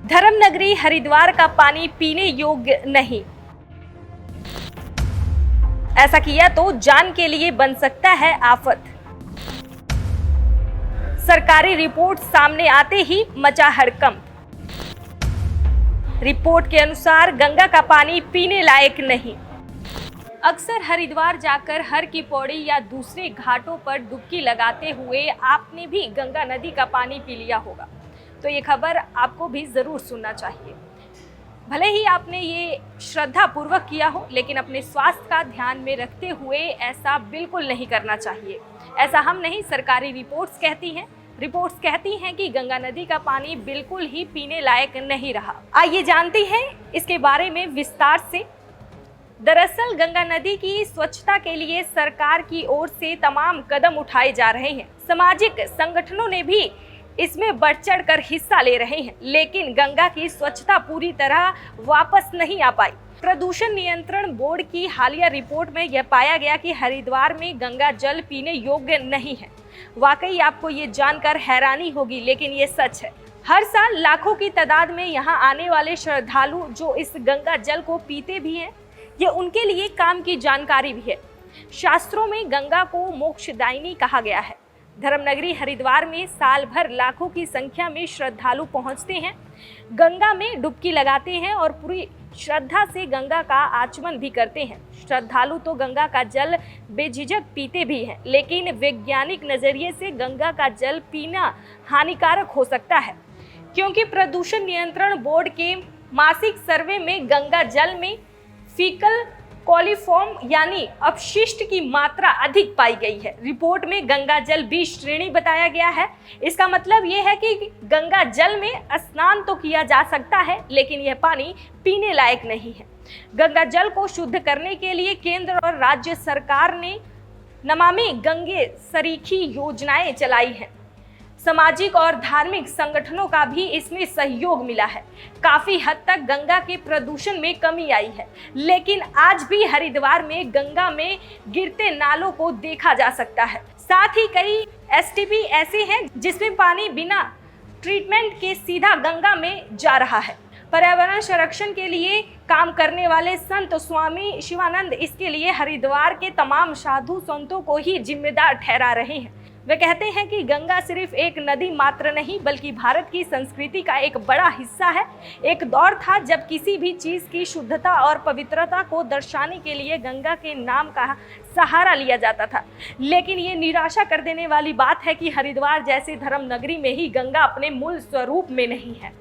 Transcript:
धर्म नगरी हरिद्वार का पानी पीने योग्य नहीं। ऐसा किया तो जान के लिए बन सकता है आफत। सरकारी रिपोर्ट सामने आते ही मचा हड़कंप। रिपोर्ट के अनुसार गंगा का पानी पीने लायक नहीं। अक्सर हरिद्वार जाकर हर की पौड़ी या दूसरे घाटों पर डुबकी लगाते हुए आपने भी गंगा नदी का पानी पी लिया होगा, तो ये खबर आपको भी ज़रूर सुनना चाहिए। भले ही आपने ये श्रद्धा पूर्वक किया हो, लेकिन अपने स्वास्थ्य का ध्यान में रखते हुए ऐसा बिल्कुल नहीं करना चाहिए। ऐसा हम नहीं, सरकारी रिपोर्ट्स कहती हैं। रिपोर्ट्स कहती हैं कि गंगा नदी का पानी बिल्कुल ही पीने लायक नहीं रहा। आइए जानते हैं इसके बारे में विस्तार से। दरअसल गंगा नदी की स्वच्छता के लिए सरकार की ओर से तमाम कदम उठाए जा रहे हैं। सामाजिक संगठनों ने भी इसमें बढ़ चढ़ कर हिस्सा ले रहे हैं, लेकिन गंगा की स्वच्छता पूरी तरह वापस नहीं आ पाई। प्रदूषण नियंत्रण बोर्ड की हालिया रिपोर्ट में यह पाया गया कि हरिद्वार में गंगा जल पीने योग्य नहीं है। वाकई आपको ये जानकर हैरानी होगी, लेकिन ये सच है। हर साल लाखों की तादाद में यहाँ आने वाले श्रद्धालु जो इस गंगा जल को पीते भी हैं, ये उनके लिए काम की जानकारी भी है। शास्त्रों में गंगा को मोक्षदायिनी कहा गया है। धर्मनगरी हरिद्वार में साल भर लाखों की संख्या में श्रद्धालु पहुंचते हैं, गंगा में डुबकी लगाते हैं और पूरी श्रद्धा से गंगा का आचमन भी करते हैं। श्रद्धालु तो गंगा का जल बेझिझक पीते भी हैं, लेकिन वैज्ञानिक नज़रिए से गंगा का जल पीना हानिकारक हो सकता है, क्योंकि प्रदूषण नियंत्रण बोर्ड के मासिक सर्वे में गंगा जल में फीकल कॉलीफॉर्म यानी अपशिष्ट की मात्रा अधिक पाई गई है। रिपोर्ट में गंगा जल बी श्रेणी बताया गया है। इसका मतलब ये है कि गंगा जल में स्नान तो किया जा सकता है, लेकिन यह पानी पीने लायक नहीं है। गंगा जल को शुद्ध करने के लिए केंद्र और राज्य सरकार ने नमामि गंगे सरीखी योजनाएं चलाई हैं। सामाजिक और धार्मिक संगठनों का भी इसमें सहयोग मिला है। काफी हद तक गंगा के प्रदूषण में कमी आई है, लेकिन आज भी हरिद्वार में गंगा में गिरते नालों को देखा जा सकता है। साथ ही कई एसटीपी ऐसे हैं जिसमें पानी बिना ट्रीटमेंट के सीधा गंगा में जा रहा है। पर्यावरण संरक्षण के लिए काम करने वाले संत स्वामी शिवानंद इसके लिए हरिद्वार के तमाम साधु संतों को ही जिम्मेदार ठहरा रहे हैं। वे कहते हैं कि गंगा सिर्फ एक नदी मात्र नहीं, बल्कि भारत की संस्कृति का एक बड़ा हिस्सा है। एक दौर था जब किसी भी चीज़ की शुद्धता और पवित्रता को दर्शाने के लिए गंगा के नाम का सहारा लिया जाता था, लेकिन ये निराशा कर देने वाली बात है कि हरिद्वार जैसे धर्म नगरी में ही गंगा अपने मूल स्वरूप में नहीं है।